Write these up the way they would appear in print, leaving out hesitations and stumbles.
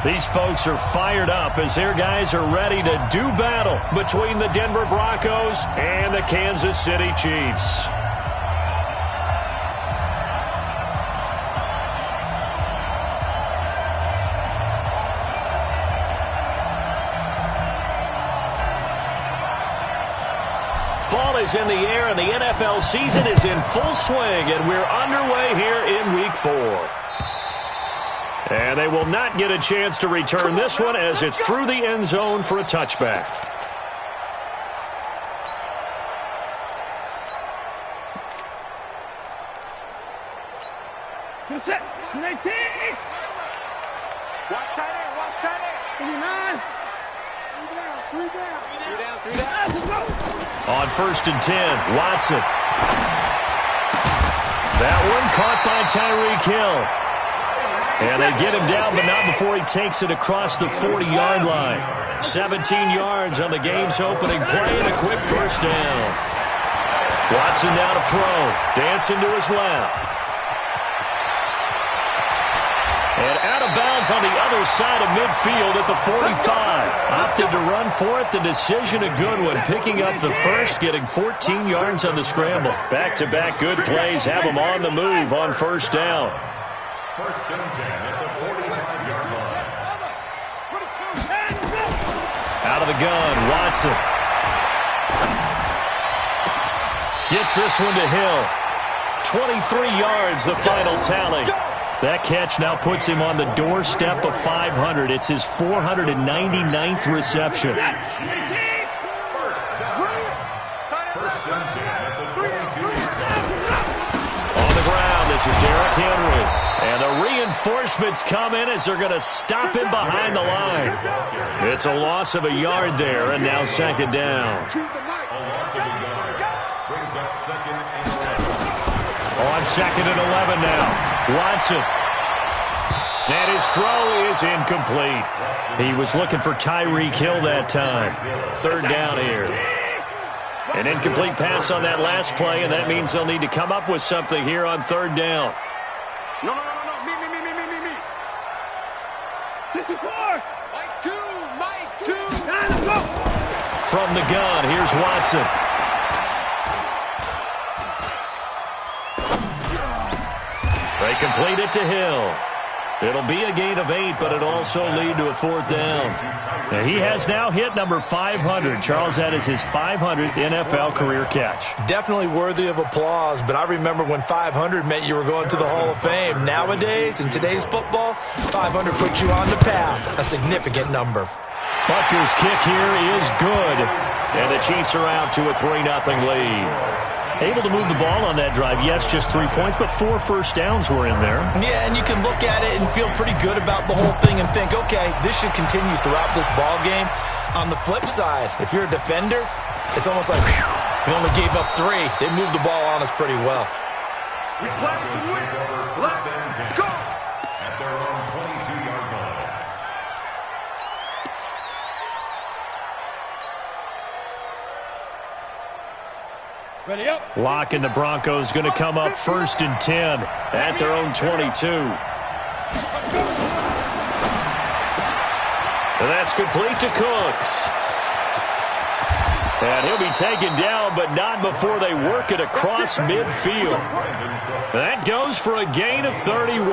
These folks are fired up as their guys are ready to do battle between the Denver Broncos and the Kansas City Chiefs. Fall is in the air, and the NFL season is in full swing, and we're underway here in Week 4. And they will not get a chance to return this one as it's through the end zone for a touchback. Good set. 19. Watch tight end. Watch tight end. 89. Three down. Let's go. On 1st and 10, Watson. That one caught by Tyreek Hill. And they get him down, but not before he takes it across the 40-yard line. 17 yards on the game's opening play and a quick first down. Watson now to throw. Dancing to his left. And out of bounds on the other side of midfield at the 45. Opted to run for it. The decision a good one. Picking up the first, getting 14 yards on the scramble. Back-to-back good plays have him on the move on first down. First and 10 at the 49-yard line. Out of the gun, Watson. Gets this one to Hill. 23 yards, the final tally. That catch now puts him on the doorstep of 500. It's his 499th reception. First and 10 at the 22-yard line. On the ground, this is Derrick Henry. And the reinforcements come in as they're going to stop him behind the line. It's a loss of a yard there, and now second down. A loss of a yard. Brings up second and 11. On second and 11 now. Watson. And his throw is incomplete. He was looking for Tyreek Hill that time. Third down here. An incomplete pass on that last play, and that means they'll need to come up with something here on third down. No. Me. 54. Mike 2. Now let's go. From the gun, here's Watson. They complete it to Hill. It'll be a gain of 8, but it'll also lead to a fourth down. And he has now hit number 500. Charles, that is his 500th NFL career catch. Definitely worthy of applause, but I remember when 500 meant you were going to the Hall of Fame. Nowadays, in today's football, 500 puts you on the path, a significant number. Butker's kick here is good, and the Chiefs are out to a 3-0 lead. Able to move the ball on that drive. Yes, just 3 points, but 4 first downs were in there. Yeah, and you can look at it and feel pretty good about the whole thing and think, okay, this should continue throughout this ball game. On the flip side, if you're a defender, it's almost like, whew, we only gave up 3. They moved the ball on us pretty well. Let's go! At their own 22-yard line. Ready up. Locke and the Broncos going to come up 1st and 10 at their own 22. And that's complete to Cooks. And he'll be taken down, but not before they work it across midfield. That goes for a gain of 31.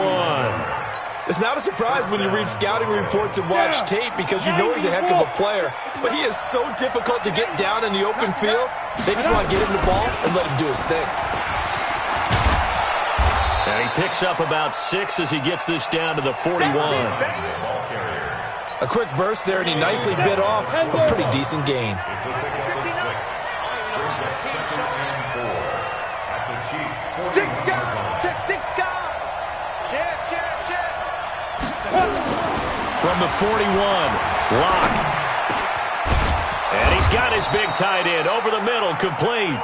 It's not a surprise when you read scouting reports and watch tape because you know he's a heck of a player. But he is so difficult to get down in the open field. They just want to get him the ball and let him do his thing. And he picks up about 6 as he gets this down to the 41. A quick burst there, and he nicely bit off a pretty decent gain. It's a pickup of 6. Brings up second and 4 at the Chiefs' 41-yard line. Check. From the 41, Locke. And he's got his big tight end over the middle, complete.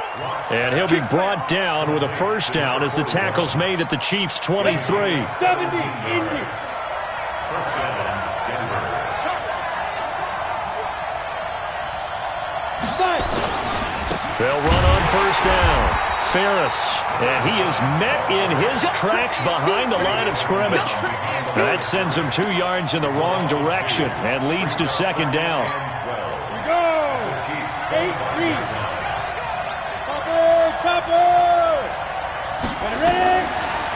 And he'll be brought down with a first down as the tackle's made at the Chiefs' 23. 70 Indians. First down, Denver. They'll run on first down. interference. And he is met in his tracks behind the line of scrimmage. That sends him 2 yards in the wrong direction and leads to second down. Here we go. 8-3. Chopper. Ready?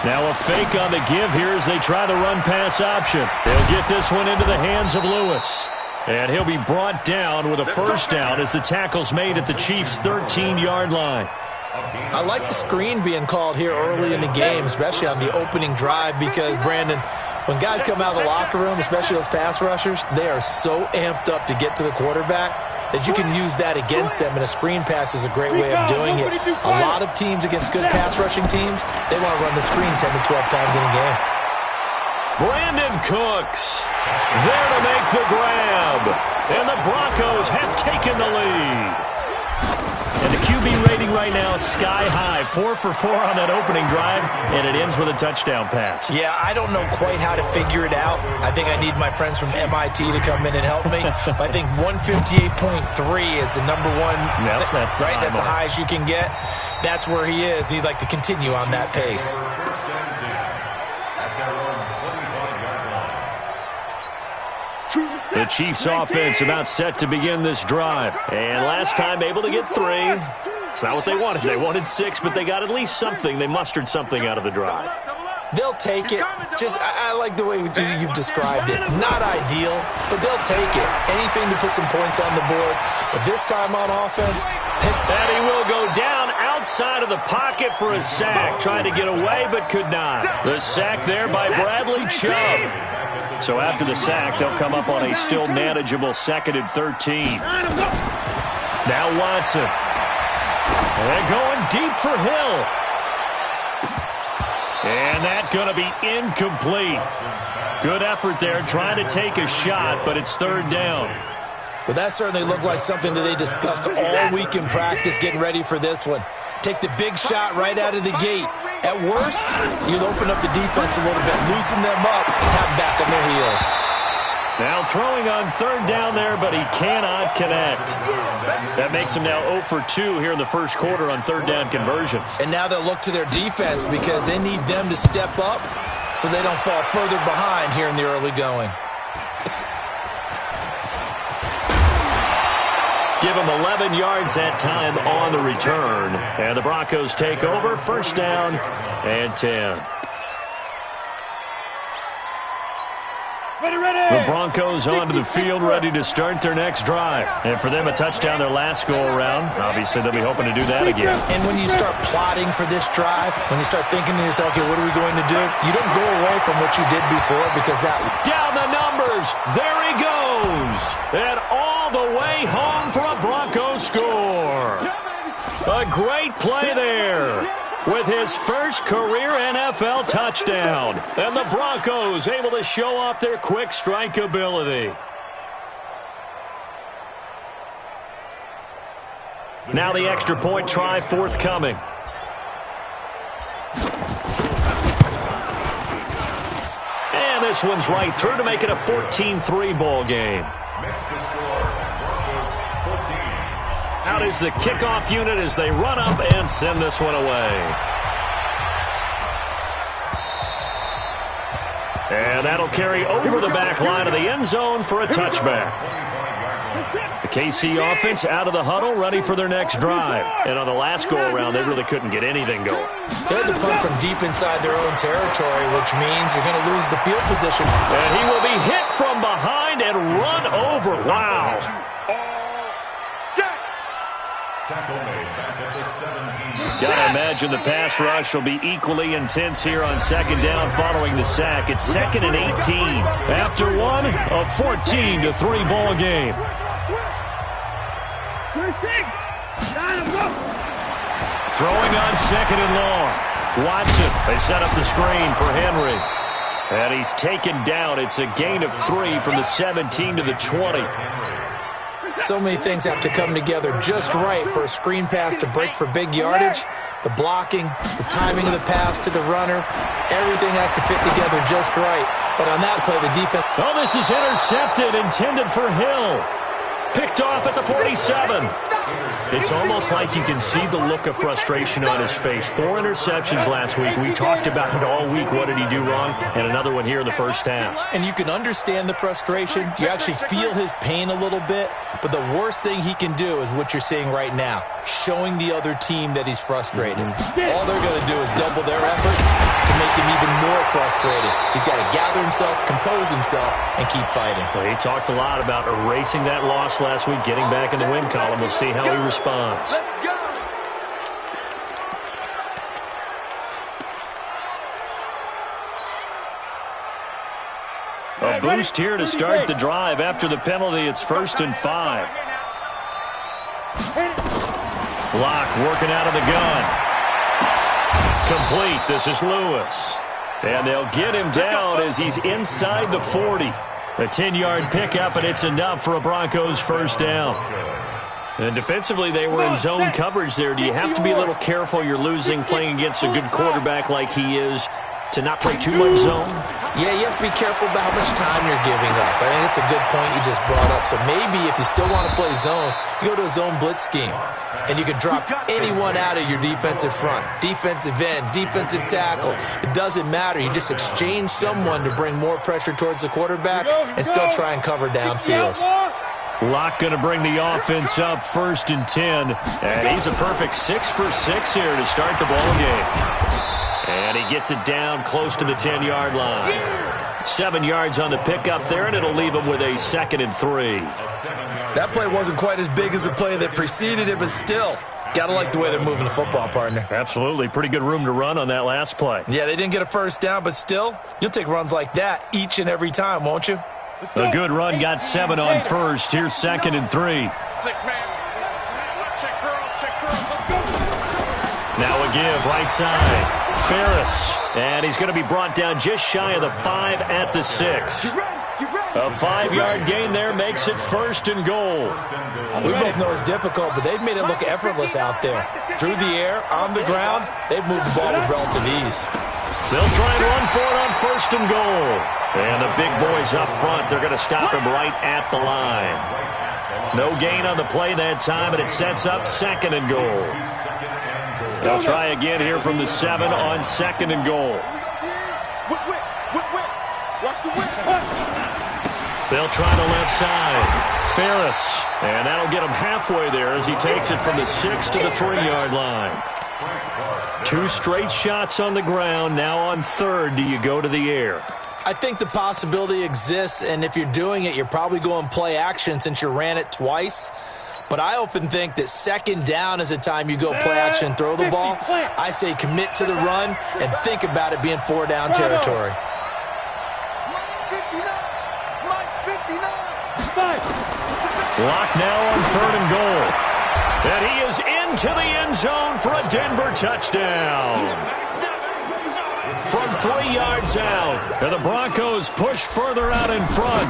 Now a fake on the give here as they try the run-pass option. They'll get this one into the hands of Lewis. And he'll be brought down with a first down as the tackle's made at the Chiefs' 13-yard line. I like the screen being called here early in the game, especially on the opening drive, because, Brandon, when guys come out of the locker room, especially those pass rushers, they are so amped up to get to the quarterback that you can use that against them, and a screen pass is a great way of doing it. A lot of teams against good pass rushing teams, they want to run the screen 10 to 12 times in a game. Brandon Cooks there to make the grab. And the Broncos have taken the lead. And the QB rating right now is sky high. 4 for 4 on that opening drive, and it ends with a touchdown pass. Yeah, I don't know quite how to figure it out. I think I need my friends from MIT to come in and help me. But I think 158.3 is the number one. Yep, that's the right. That's the mark. highest you can get. That's where he is. He'd like to continue on that pace. The Chiefs offense about set to begin this drive. And last time able to get 3. It's not what they wanted. They wanted 6, but they got at least something. They mustered something out of the drive. They'll take it. Just, I like the way you've described it. Not ideal, but they'll take it. Anything to put some points on the board. But this time on offense. And he will go down outside of the pocket for a sack. Trying to get away, but could not. The sack there by Bradley Chubb. So after the sack, they'll come up on a still manageable 2nd and 13. Now Watson. And going deep for Hill. And that's going to be incomplete. Good effort there trying to take a shot, but it's 3rd down. Well, that certainly looked like something that they discussed all week in practice getting ready for this one. Take the big shot right out of the gate. At worst, you'll open up the defense a little bit, loosen them up, have them back on their heels. Now throwing on 3rd down there, but he cannot connect. That makes him now 0 for 2 here in the first quarter on 3rd down conversions. And now they'll look to their defense because they need them to step up so they don't fall further behind here in the early going. Give him 11 yards that time on the return. And the Broncos take over. 1st down and 10. The Broncos onto the field ready to start their next drive. And for them, a touchdown their last go-around. Obviously, they'll be hoping to do that again. And when you start plotting for this drive, when you start thinking to yourself, okay, what are we going to do? You don't go away from what you did before because that... Down the numbers. There he goes. And all the way home for a Broncos score. A great play there with his first career NFL touchdown. And the Broncos able to show off their quick strike ability. Now the extra point try forthcoming. And this one's right through to make it a 14-3 ball game. Out is the kickoff unit as they run up and send this one away. And that'll carry over the back line of the end zone for a touchback. The KC offense out of the huddle, ready for their next drive. And on the last go-around, they really couldn't get anything going. They had to punt from deep inside their own territory, which means you're going to lose the field position. And he will be hit from behind and run over. Wow. Gotta imagine the pass rush will be equally intense here on 2nd down following the sack. It's 2nd and 18. After one, a 14-3 ball game. Throwing on 2nd and long. Watson, they set up the screen for Henry. And he's taken down. It's a gain of 3 from the 17 to the 20. So many things have to come together just right for a screen pass to break for big yardage. The blocking, the timing of the pass to the runner, everything has to fit together just right. But on that play, the defense... Oh, this is intercepted, intended for Hill. Picked off at the 47. It's almost like you can see the look of frustration on his face. 4 interceptions last week. We talked about it all week. What did he do wrong? And another one here in the first half. And you can understand the frustration. You actually feel his pain a little bit. But the worst thing he can do is what you're seeing right now, showing the other team that he's frustrated. All they're going to do is double their efforts to make him even more frustrated. He's got to gather himself, compose himself, and keep fighting. Well, he talked a lot about erasing that loss last week, getting back in the win column. We'll see how he responds. A boost here to start the drive. After the penalty, it's 1st and 5. Locke working out of the gun. Complete. This is Lewis. And they'll get him down as he's inside the 40. A 10-yard pickup, and it's enough for a Broncos first down. And defensively, they were in zone coverage there. Do you have to be a little careful? You're losing playing against a good quarterback like he is to not play too much zone? Yeah, you have to be careful about how much time you're giving up. I think it's a good point you just brought up. So maybe if you still want to play zone, you go to a zone blitz scheme. And you can drop anyone out of your defensive front. Defensive end, defensive tackle. It doesn't matter. You just exchange someone to bring more pressure towards the quarterback and still try and cover downfield. Locke going to bring the offense up 1st and 10. And he's a perfect 6 for 6 here to start the ball game. And he gets it down close to the 10-yard line. 7 yards on the pickup there, and it'll leave him with a 2nd and 3. That play wasn't quite as big as the play that preceded it, but still, got to like the way they're moving the football, partner. Absolutely. Pretty good room to run on that last play. Yeah, they didn't get a first down, but still, you'll take runs like that each and every time, won't you? A good run got 7 on first. Here's 2nd and 3. 6-man. Check curls. Now a give, right side. Ferris. And he's going to be brought down just shy of the 5 at the 6. A 5-yard gain there makes it 1st and goal. We both know it's difficult, but they've made it look effortless out there. Through the air, on the ground, they've moved the ball with relative ease. They'll try and run for it on 1st and goal. And the big boys up front, they're going to stop him right at the line. No gain on the play that time, and it sets up 2nd and goal. They'll try again here from the 7 on 2nd and goal. They'll try the left side. Ferris. And that'll get him halfway there as he takes it from the 6 to the 3-yard line. 2 straight shots on the ground. Now on 3rd, do you go to the air? I think the possibility exists, and if you're doing it, you're probably going play action since you ran it twice. But I often think that 2nd down is the time you go play action and throw the ball. I say commit to the run and think about it being 4-down territory. Locke now on 3rd and goal. And he is into the end zone for a Denver touchdown. From 3 yards out, and the Broncos push further out in front.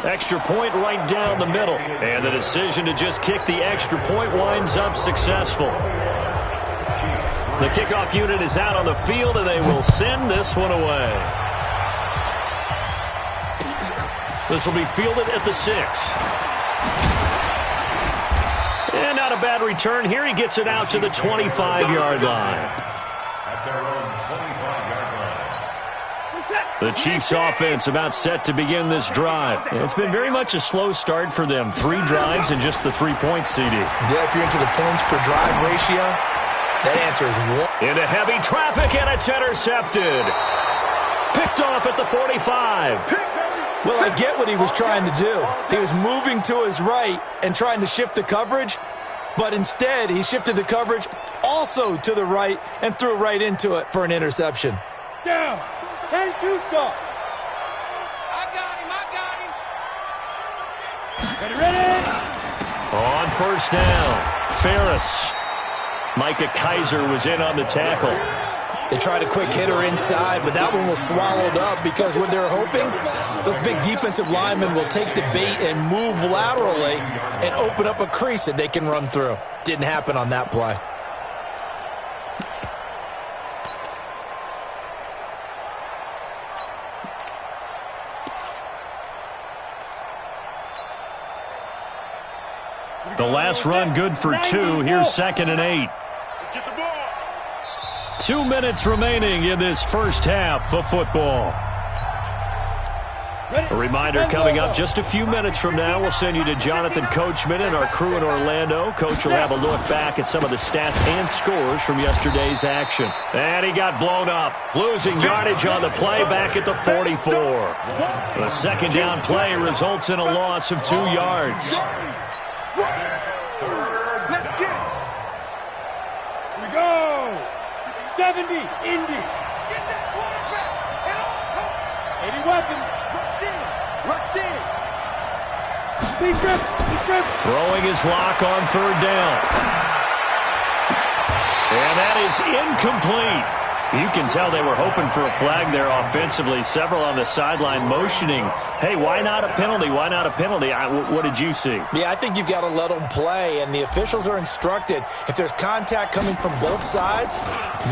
Extra point right down the middle. And the decision to just kick the extra point winds up successful. The kickoff unit is out on the field, and they will send this one away. This will be fielded at the 6. And not a bad return here. He gets it out to the 25-yard line. The Chiefs' offense about set to begin this drive. It's been very much a slow start for them. 3 drives and just the 3-point CD. Yeah, if you're into the points per drive ratio, that answer is 1. Into heavy traffic, and it's intercepted. Picked off at the 45. Well, I get what he was trying to do. He was moving to his right and trying to shift the coverage, but instead he shifted the coverage also to the right and threw right into it for an interception. Down. 10-2 stop. I got him. Ready? On 1st down, Ferris. Micah Kaiser was in on the tackle. They tried a quick hitter inside, but that one was swallowed up because what they're hoping, those big defensive linemen will take the bait and move laterally and open up a crease that they can run through. Didn't happen on that play. The last run good for 2. Here's 2nd and 8. 2 minutes remaining in this first half of football. A reminder coming up just a few minutes from now. We'll send you to Jonathan Coachman and our crew in Orlando. Coach will have a look back at some of the stats and scores from yesterday's action. And he got blown up, losing yardage on the play back at the 44. The second down play results in a loss of 2 yards. Let's get it. Here we go. 70, Indy. Get that quarterback. 80 weapons. Rush in. Throwing his lock on 3rd down. And that is incomplete. You can tell they were hoping for a flag there offensively. Several on the sideline motioning, hey, why not a penalty? Why not a penalty? What did you see? Yeah, I think you've got to let them play, and the officials are instructed, if there's contact coming from both sides,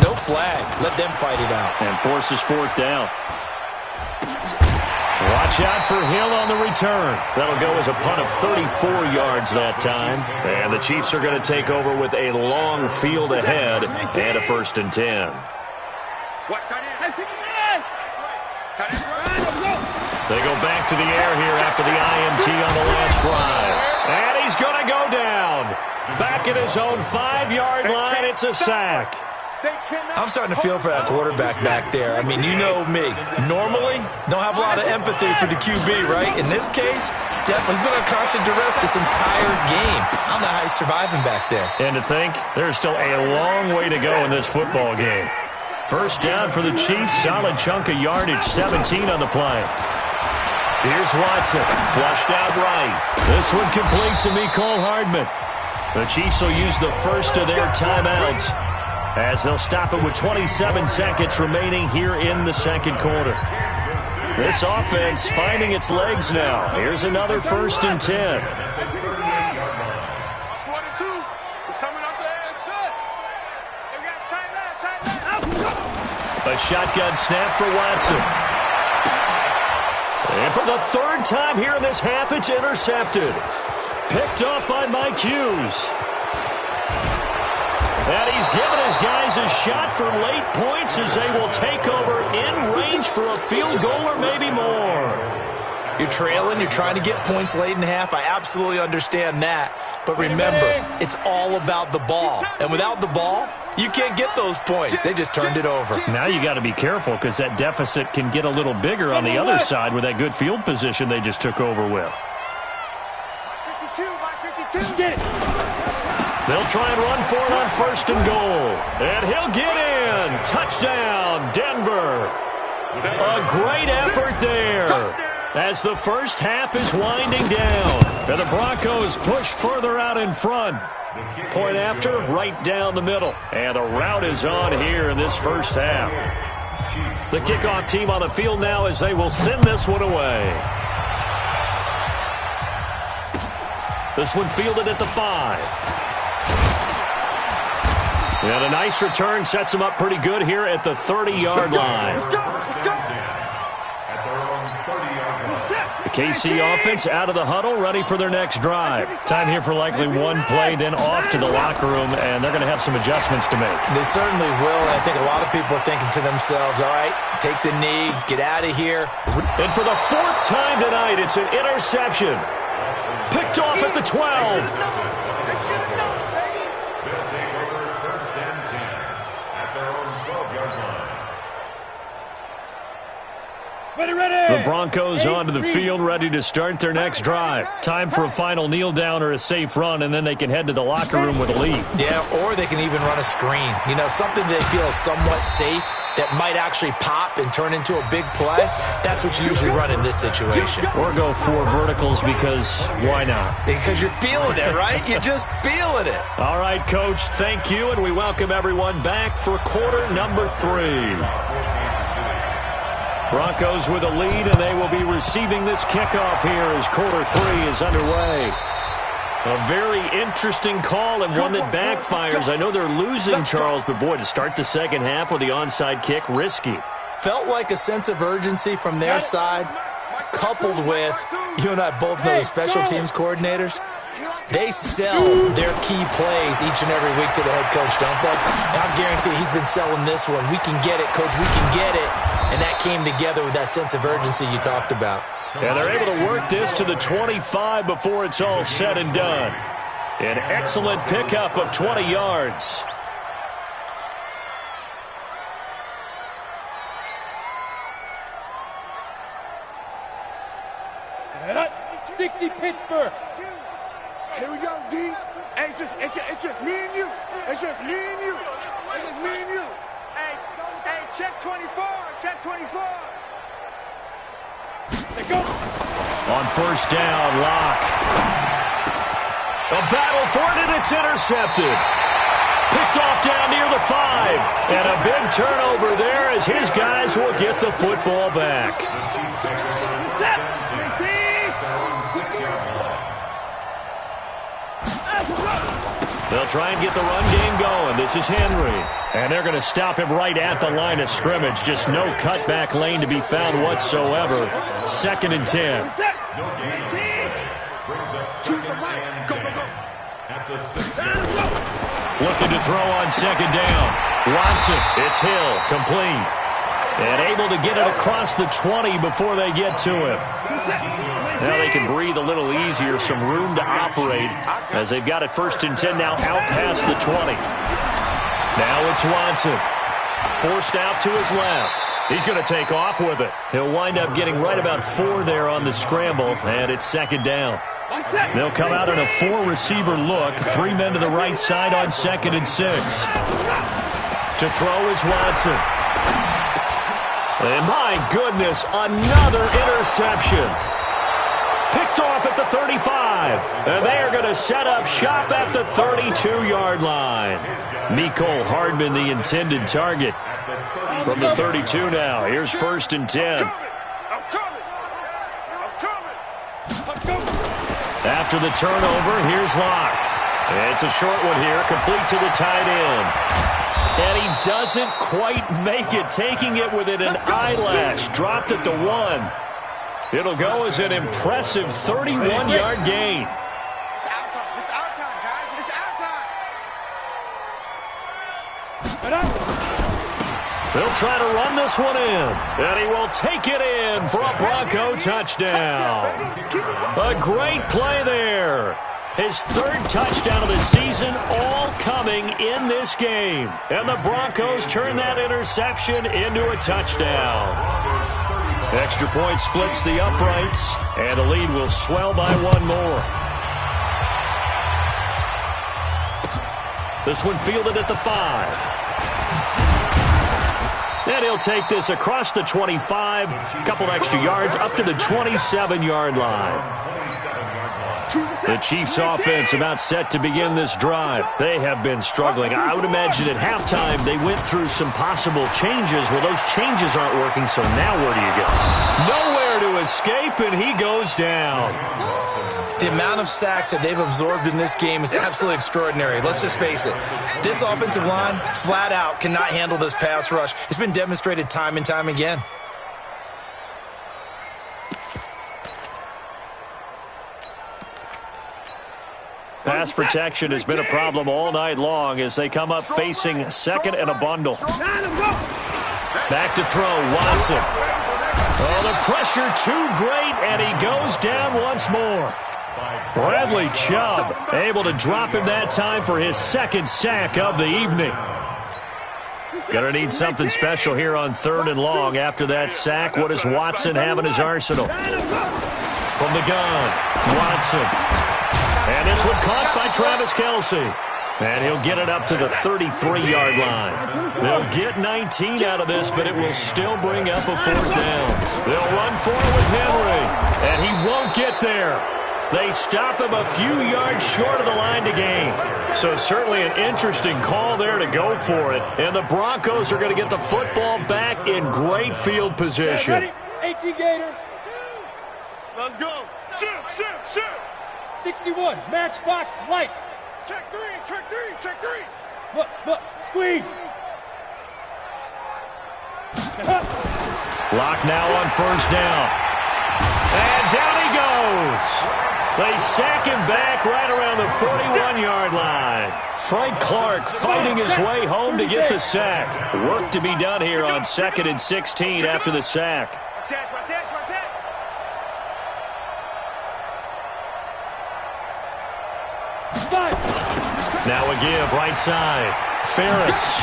no flag. Let them fight it out. And forces 4th down. Watch out for Hill on the return. That'll go as a punt of 34 yards that time. And the Chiefs are going to take over with a long field ahead and a 1st and 10. They go back to the air here after the INT on the last drive. And he's going to go down. Back at his own 5-yard line, it's a sack. I'm starting to feel for that quarterback back there. I mean, you know me. Normally, don't have a lot of empathy for the QB, right? In this case, definitely he's been under constant duress this entire game. I don't know how he's surviving back there. And to think, there's still a long way to go in this football game. 1st down for the Chiefs. Solid chunk of yardage, 17 on the play. Here's Watson, flushed out right. This one complete to Mecole Hardman. The Chiefs will use the first of their timeouts, as they'll stop it with 27 seconds remaining here in the second quarter. This offense finding its legs now. Here's another 1st and 10. A shotgun snap for Watson. And for the 3rd time here in this half, it's intercepted. Picked off by Mike Hughes. And he's given his guys a shot for late points as they will take over in range for a field goal or maybe more. You're trailing. You're trying to get points late in half. I absolutely understand that. But remember, it's all about the ball. And without the ball, you can't get those points. They just turned it over. Now you got to be careful because that deficit can get a little bigger on the other side with that good field position they just took over with. 52, get it. They'll try and run for it on 1st and goal. And he'll get in. Touchdown, Denver. A great effort there as the first half is winding down. And the Broncos push further out in front. Point after, right down the middle. And the route is on here in this first half. The kickoff team on the field now as they will send this one away. This one fielded at the 5. And a nice return sets them up pretty good here at the 30-yard line. The KC offense out of the huddle, ready for their next drive. Time here for likely one play, then off to the locker room, and they're going to have some adjustments to make. They certainly will, and I think a lot of people are thinking to themselves, all right, take the knee, get out of here. And for the 4th time tonight, it's an interception. Picked off at the 12. The Broncos onto the field, ready to start their next drive. Time for a final kneel down or a safe run, and then they can head to the locker room with a lead. Yeah, or they can even run a screen. You know, something they feel is somewhat safe that might actually pop and turn into a big play. That's what you usually run in this situation. Or go 4 verticals because why not? Because you're feeling it, right? You're just feeling it. All right, Coach, thank you, and we welcome everyone back for quarter number 3. Broncos with a lead, and they will be receiving this kickoff here as quarter 3 is underway. A very interesting call and one that backfires. I know they're losing, Charles, but boy, to start the second half with the onside kick, risky. Felt like a sense of urgency from their side, coupled with, you and I both know the special teams coordinators, They sell their key plays each and every week to the head coach, don't they? And I guarantee he's been selling this one. We can get it, coach, we can get it. And that came together with that sense of urgency you talked about. And they're able to work this to the 25 before it's all said and done. An excellent pickup of 20 yards. Set up. 60 Pittsburgh. Here we go, D. Hey, it's just me and you. It's just me and you. It's just me and you. Hey, check 24. Check 24. They go. On first down, Locke. A battle for it, and it's intercepted. Picked off down near the 5. And a big turnover there as his guys will get the football back. They'll try and get the run game going. This is Henry. And they're going to stop him right at the line of scrimmage. Just no cutback lane to be found whatsoever. 2nd and 10. Looking to throw on 2nd down. Watson, it's Hill, complete. And able to get it across the 20 before they get to him. Now they can breathe a little easier, some room to operate as they've got it 1st and 10 now out past the 20. Now it's Watson. Forced out to his left. He's going to take off with it. He'll wind up getting right about 4 there on the scramble, and it's 2nd down. They'll come out in a 4-receiver look. 3 men to the right side on 2nd and 6. To throw is Watson. And my goodness, another interception. Picked off at the 35. And they are going to set up shop at the 32-yard line. Mecole Hardman, the intended target. From the 32 now. Here's 1st and 10. After the turnover, here's Locke. It's a short one here, complete to the tight end. And he doesn't quite make it, taking it within an eyelash. Dropped at the 1. It'll go as an impressive 31-yard gain. It's our time. It's our time, guys. It's our time. They'll try to run this one in. And he will take it in for a Bronco touchdown. A great play there. His 3rd touchdown of the season, all coming in this game. And the Broncos turn that interception into a touchdown. Extra point splits the uprights, and the lead will swell by 1 more. This one fielded at the 5. And he'll take this across the 25, couple extra yards, up to the 27-yard line. The Chiefs' offense about set to begin this drive. They have been struggling. I would imagine at halftime they went through some possible changes. Well, those changes aren't working, so now where do you go? Nowhere to escape, and he goes down. The amount of sacks that they've absorbed in this game is absolutely extraordinary. Let's just face it. This offensive line, flat out, cannot handle this pass rush. It's been demonstrated time and time again. Pass protection has been a problem all night long as they come up facing 2nd and a bundle. Back to throw, Watson. Oh, the pressure too great, and he goes down once more. Bradley Chubb able to drop him that time for his 2nd sack of the evening. Gonna need something special here on 3rd and long. After that sack, what does Watson have in his arsenal? From the gun, Watson. And this one caught by Travis Kelce. And he'll get it up to the 33-yard line. They'll get 19 out of this, but it will still bring up a 4th down. They'll run for it with Henry, and he won't get there. They stop him a few yards short of the line to gain. So certainly an interesting call there to go for it. And the Broncos are going to get the football back in great field position. Ready? 18 Gator. Let's go. Shift. 61, matchbox lights. Check 3. Look, squeeze. Lock now on 1st down. And down he goes. They sack him back right around the 41-yard line. Frank Clark fighting his way home to get the sack. Work to be done here on 2nd and 16 after the sack. Now a give, right side. Ferris.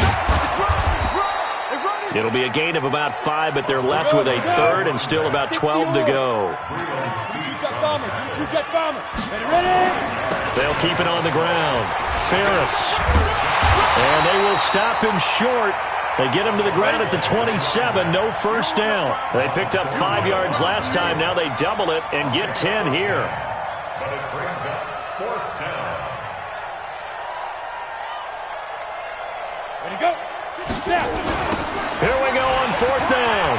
It'll be a gain of about 5, but they're left with a third and still about 12 to go. They'll keep it on the ground. Ferris. And they will stop him short. They get him to the ground at the 27. No first down. They picked up 5 yards last time. Now they double it and get 10 here. But it brings up 4th down. Ready to go. Here we go on 4th down.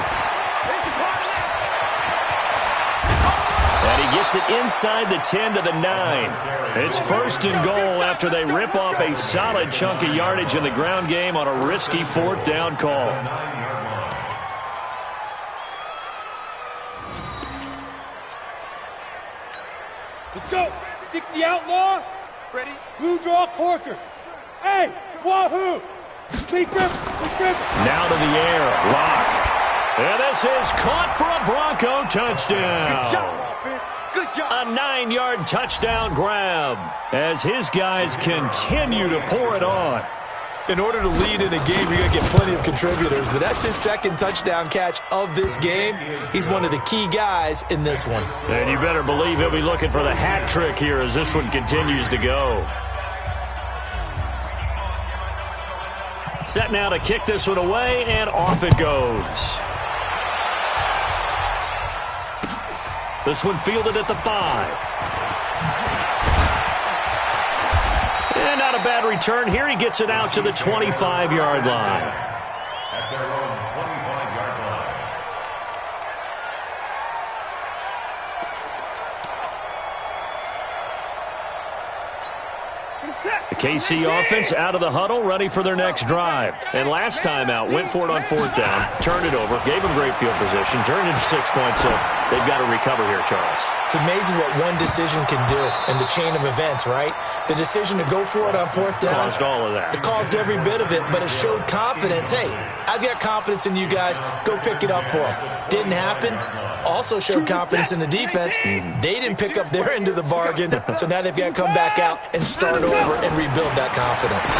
And he gets it inside the 10 to the 9. It's 1st and goal after they rip off a solid chunk of yardage in the ground game on a risky 4th down call. Let's go. 60 outlaw. Ready. Blue draw Corkers. Hey, wahoo. Now to the air. Lock. And this is caught for a Bronco touchdown. Good job, offense. Good job. A 9-yard touchdown grab as his guys continue to pour it on. In order to lead in a game, you're going to get plenty of contributors, but that's his 2nd touchdown catch of this game. He's one of the key guys in this one. And you better believe he'll be looking for the hat trick here as this one continues to go. Set now to kick this one away, and off it goes. This one fielded at the 5. And not a bad return here. He gets it out to the 25-yard line. At their own 25-yard line. The KC offense out of the huddle, ready for their next drive. And last time out, went for it on 4th down, turned it over, gave them great field position, turned into 6 points, so they've got to recover here, Charles. It's amazing what one decision can do in the chain of events, right? The decision to go for it on 4th down. Caused all of that. It caused every bit of it, but it showed confidence. Hey, I've got confidence in you guys. Go pick it up for them. Didn't happen. Also showed confidence in the defense. They didn't pick up their end of the bargain, so now they've got to come back out and start over and rebuild that confidence.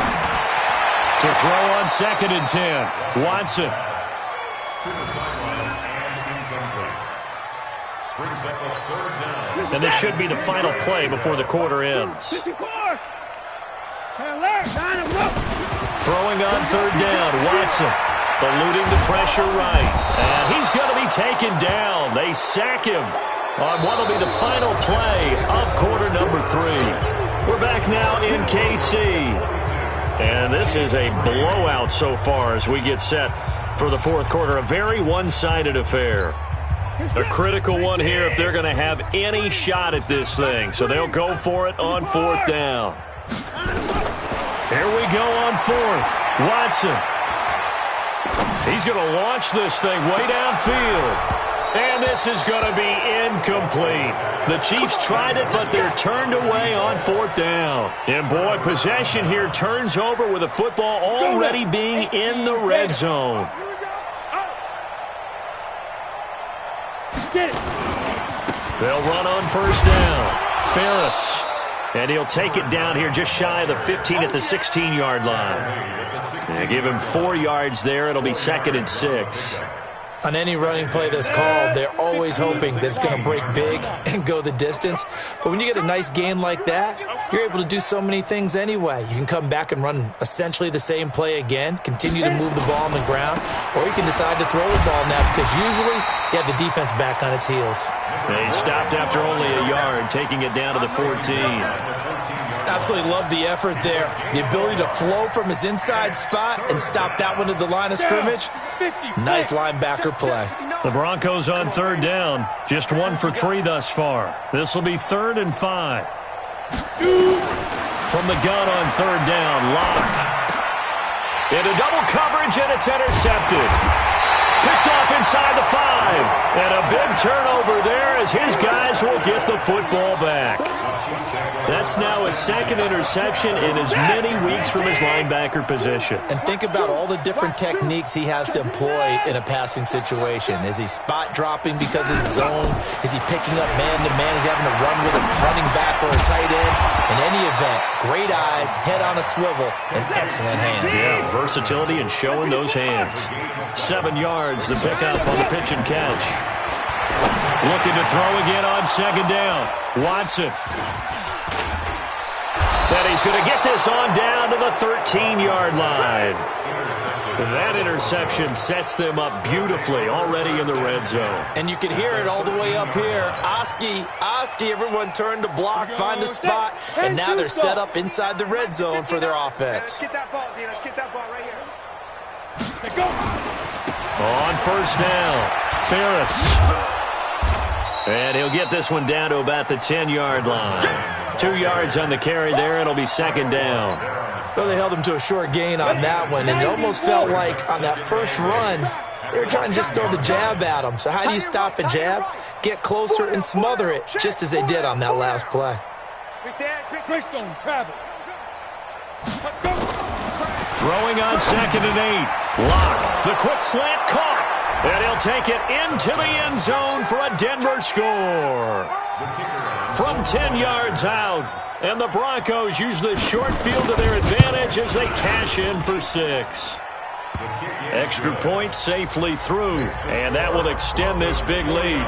To throw on 2nd and 10, Watson. Brings up a 3rd down. And this should be the final play before the quarter ends. 54. Throwing on 3rd down, Watson. Eluding the pressure right. And he's going to be taken down. They sack him on what will be the final play of quarter number 3. We're back now in KC. And this is a blowout so far as we get set for the 4th quarter. A very one-sided affair. A critical one here if they're going to have any shot at this thing. So they'll go for it on 4th down. Here we go on 4th. Watson. He's going to launch this thing way downfield. And this is going to be incomplete. The Chiefs tried it, but they're turned away on 4th down. And, boy, possession here turns over with the football already being in the red zone. They'll run on 1st down. Ferris. And he'll take it down here just shy of the 15 at the 16-yard line. They give him 4 yards there. It'll be 2nd and 6. On any running play that's called, they're always hoping that it's going to break big and go the distance. But when you get a nice game like that, you're able to do so many things anyway. You can come back and run essentially the same play again, continue to move the ball on the ground, or you can decide to throw the ball now because usually you have the defense back on its heels. They stopped after only a yard, taking it down to the 14. Absolutely love the effort there. The ability to flow from his inside spot and stop that one at the line of scrimmage. Nice linebacker play. The Broncos on 3rd down. Just 1 for 3 thus far. This will be 3rd and 5. From the gun on 3rd down, Lock. Into double coverage, and it's intercepted. Picked off inside the 5. And a big turnover there as his guys will get the football back. That's now his second interception in as many weeks from his linebacker position. And think about all the different techniques he has to employ in a passing situation. Is he spot dropping because it's zone? Is he picking up man-to-man? Is he having to run with a running back or a tight end? In any event, great eyes, head on a swivel, and excellent hands. Yeah, versatility and showing those hands. 7 yards, the pickup on the pitch and catch. Looking to throw again on second down. Watson. And he's going to get this on down to the 13-yard line. That interception sets them up beautifully already in the red zone. And you can hear it all the way up here. Oski, everyone turned to block, find a spot, and now they're set up inside the red zone for their offense. Let's get that ball, D. Let's get that ball right here. Go. On first down, Ferris. And he'll get this one down to about the 10-yard line. 2 yards on the carry there. It'll be second down. So they held him to a short gain on that one, and it almost felt like on that first run, they were trying to just throw the jab at him. So how do you stop a jab? Get closer and smother it, just as they did on that last play. Greystone, travel. Throwing on second and 8. Lock. The quick slant caught. And he'll take it into the end zone for a Denver score. From 10 yards out. And the Broncos use the short field to their advantage as they cash in for 6. Extra point safely through. And that will extend this big lead.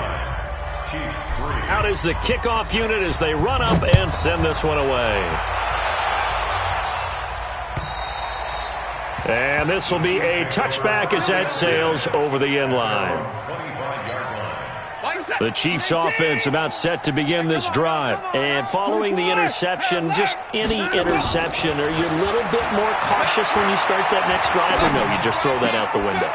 Out is the kickoff unit as they run up and send this one away. And this will be a touchback as that sails over the end line. The Chiefs offense about set to begin this drive. And following the interception, just any interception, are you a little bit more cautious when you start that next drive, or no, you just throw that out the window?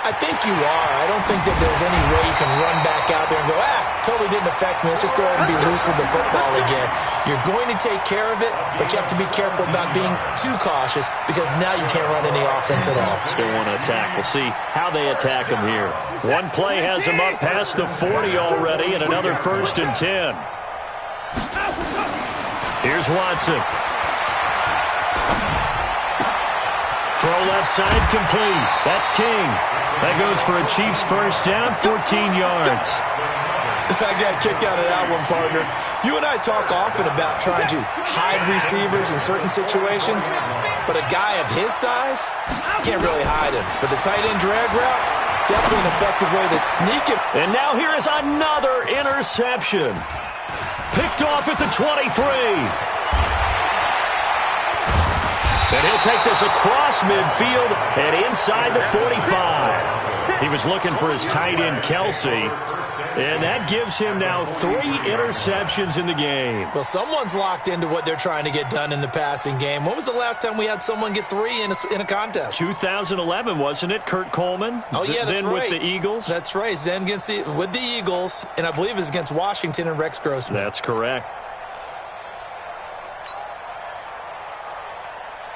I think you are. I don't think that there's any way you can run back out there and go, totally didn't affect me. Let's just go ahead and be loose with the football again. You're going to take care of it, but you have to be careful about being too cautious because now you can't run any offense at all. Still want to attack. We'll see how they attack him here. One play has him up past the 40 already, and another 1st and 10. Here's Watson. Throw left side complete. That's King. That goes for a Chiefs first down, 14 yards. I got a kick out of that one, partner. You and I talk often about trying to hide receivers in certain situations, but a guy of his size can't really hide him. But the tight end drag route, definitely an effective way to sneak him. And now here is another interception. Picked off at the 23. And he'll take this across midfield and inside the 45. He was looking for his tight end, Kelsey. And that gives him now 3 interceptions in the game. Well, someone's locked into what they're trying to get done in the passing game. When was the last time we had someone get 3 in a contest? 2011, wasn't it? Kurt Coleman? Oh, yeah, that's then right. With the Eagles? That's right. Then with the Eagles, and I believe it's against Washington and Rex Grossman. That's correct.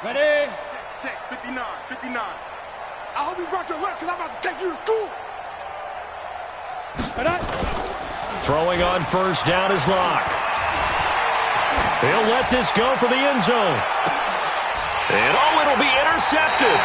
Ready? Check, 59, 59. I hope you brought your lunch because I'm about to take you to school. Throwing on first down is Locke. He'll let this go for the end zone. And it'll be intercepted.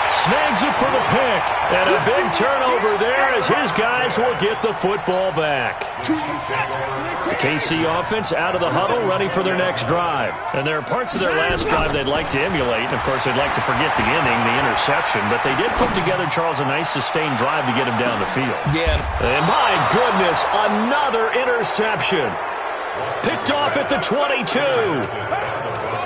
Snags it for the pick. And a big turnover there as his guys will get the football back. The KC offense out of the huddle, ready for their next drive. And there are parts of their last drive they'd like to emulate. And, of course, they'd like to forget the inning, the interception. But they did put together, Charles, a nice sustained drive to get him down the field. Yeah. And, my goodness, another interception. Picked off at the 22.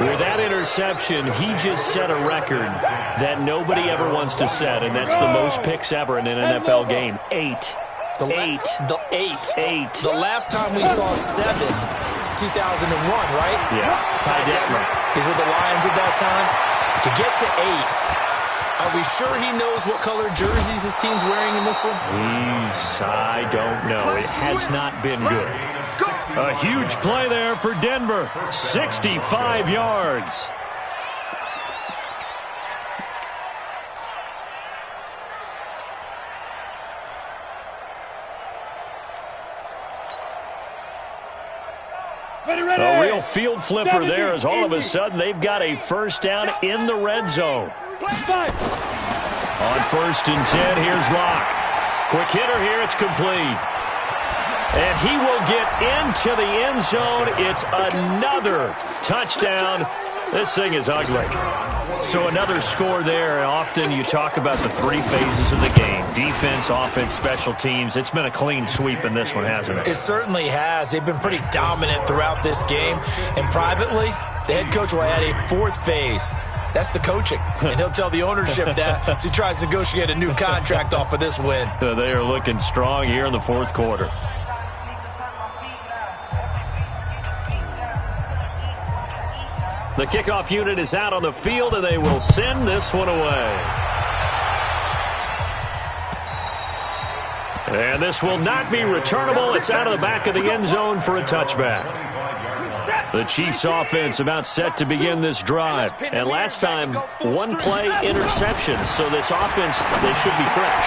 With that interception, he just set a record that nobody ever wants to set, and that's the most picks ever in an NFL game. 8. The 8. The last time we saw 7, 2001, right? Yeah. Ty Detmer. He's with the Lions at that time. To get to 8, are we sure he knows what color jerseys his team's wearing in this one? I don't know. It has not been good. A huge play there for Denver. 65 yards. A real field flipper there as all of a sudden they've got a first down in the red zone. On 1st and 10, here's Locke. Quick hitter here, it's complete. And he will get into the end zone. It's another touchdown. This thing is ugly. So another score there. Often you talk about the 3 phases of the game. Defense, offense, special teams. It's been a clean sweep in this one, hasn't it? It certainly has. They've been pretty dominant throughout this game. And privately, the head coach will add a 4th phase. That's the coaching. And he'll tell the ownership that as he tries to negotiate a new contract off of this win. They are looking strong here in the 4th quarter. The kickoff unit is out on the field, and they will send this one away. And this will not be returnable. It's out of the back of the end zone for a touchback. The Chiefs' offense about set to begin this drive. And last time, 1-play interception. So this offense, they should be fresh.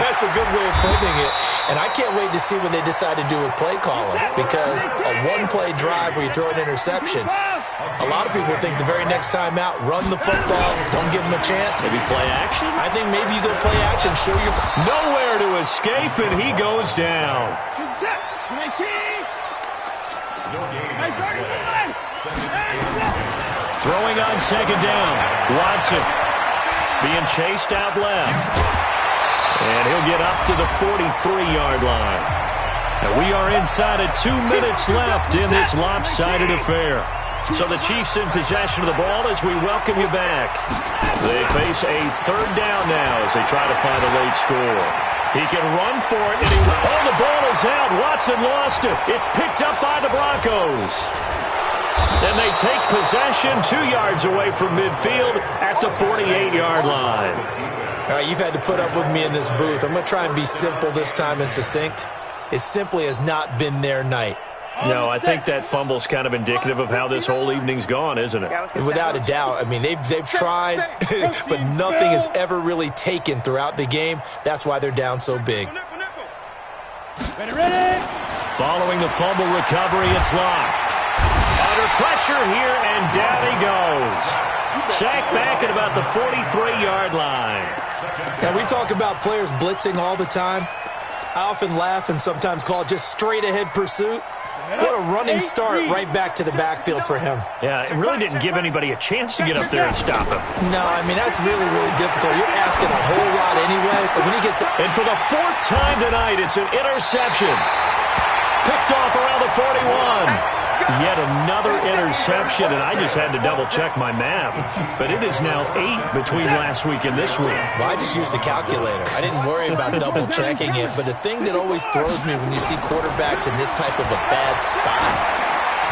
That's a good way of putting it. And I can't wait to see what they decide to do with play calling. Because a 1-play drive where you throw an interception, a lot of people think the very next time out, run the football, don't give them a chance. Maybe play action? I think maybe you go play action, show your... Nowhere to escape, and he goes down. Throwing on 2nd down. Watson being chased out left. And he'll get up to the 43-yard line. And we are inside of 2 minutes left in this lopsided affair. So the Chiefs in possession of the ball as we welcome you back. They face a 3rd down now as they try to find a late score. He can run for it, and the ball is out. Watson lost it. It's picked up by the Broncos. And they take possession 2 yards away from midfield at the 48-yard line. All right, you've had to put up with me in this booth. I'm going to try and be simple this time and succinct. It simply has not been their night. No, I think that fumble's kind of indicative of how this whole evening's gone, isn't it? Without a doubt. I mean, they've tried, but nothing has ever really taken throughout the game. That's why they're down so big. Following the fumble recovery, it's Locke. Under pressure here, and down he goes. Sacked back at about the 43-yard line. Now, we talk about players blitzing all the time. I often laugh and sometimes call it just straight-ahead pursuit. What a running start right back to the backfield for him. Yeah, it really didn't give anybody a chance to get up there and stop him. No, I mean, that's really, really difficult. You're asking a whole lot anyway, but when he gets... And for the 4th time tonight, it's an interception. Picked off around the 41. Yet another interception, and I just had to double-check my math. But it is now 8 between last week and this week. Well, I just used a calculator. I didn't worry about double-checking it. But the thing that always throws me when you see quarterbacks in this type of a bad spot,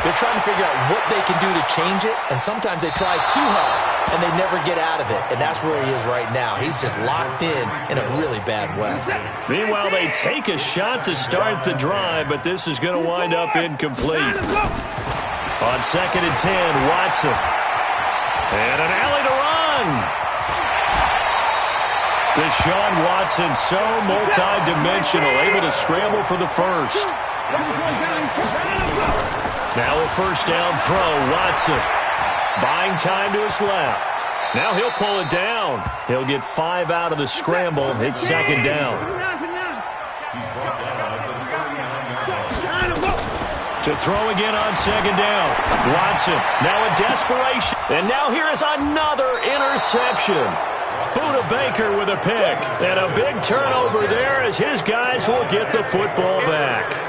they're trying to figure out what they can do to change it, and sometimes they try too hard, and they never get out of it. And that's where he is right now. He's just locked in a really bad way. Meanwhile, they take a shot to start the drive, but this is going to wind up incomplete. On 2nd and 10, Watson. And an alley to run. Deshaun Watson, so multi-dimensional, able to scramble for the first. Now a 1st down throw, Watson. Buying time to his left. Now he'll pull it down. He'll get 5 out of the scramble. It's 2nd down. To throw again on 2nd down. Watson, now in desperation. And now here is another interception. Buda Baker with a pick. And a big turnover there as his guys will get the football back.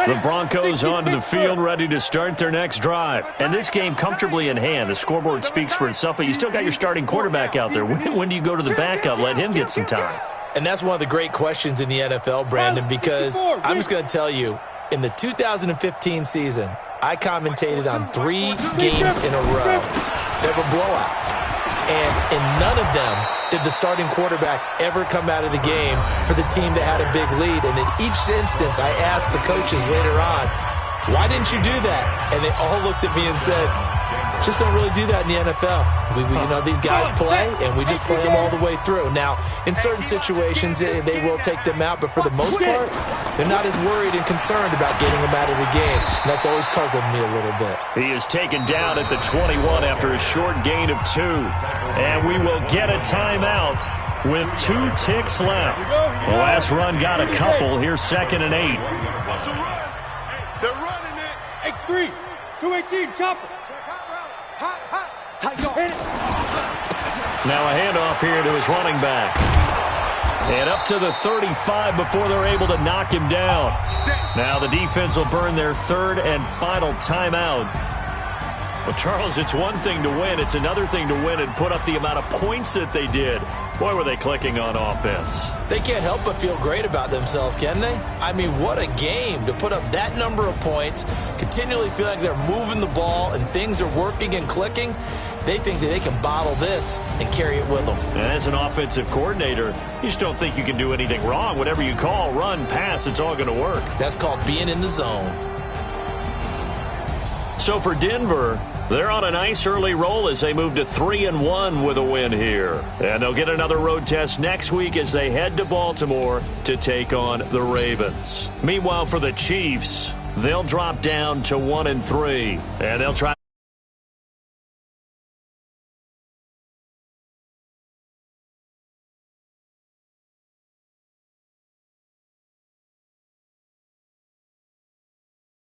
The Broncos onto the field, ready to start their next drive. And this game comfortably in hand. The scoreboard speaks for itself, but you still got your starting quarterback out there. When do you go to the backup? Let him get some time. And that's one of the great questions in the NFL, Brandon, because I'm just going to tell you, in the 2015 season, I commentated on 3 games in a row. There were blowouts. And in none of them did the starting quarterback ever come out of the game for the team that had a big lead. And in each instance, I asked the coaches later on, why didn't you do that? And they all looked at me and said, just don't really do that in the NFL. These guys play, and we just play them all the way through. Now, in certain situations, they will take them out, but for the most part, They're not as worried and concerned about getting him out of the game. And that's always puzzled me a little bit. He is taken down at the 21 after a short gain of 2. And we will get a timeout with 2 ticks left. The last run got a couple. Here's 2nd and 8. They're running it. X3, 218, chopper. Hot. Tight go. Hit it. Now a handoff here to his running back. And up to the 35 before they're able to knock him down. Now the defense will burn their 3rd and final timeout. Well, Charles, it's one thing to win. It's another thing to win and put up the amount of points that they did. Boy, were they clicking on offense. They can't help but feel great about themselves, can they? I mean, what a game to put up that number of points, continually feel like they're moving the ball and things are working and clicking. They think that they can bottle this and carry it with them. And as an offensive coordinator, you just don't think you can do anything wrong. Whatever you call, run, pass, it's all going to work. That's called being in the zone. So for Denver, they're on a nice early roll as they move to 3-1 with a win here. And they'll get another road test next week as they head to Baltimore to take on the Ravens. Meanwhile, for the Chiefs, they'll drop down to 1-3, and they'll try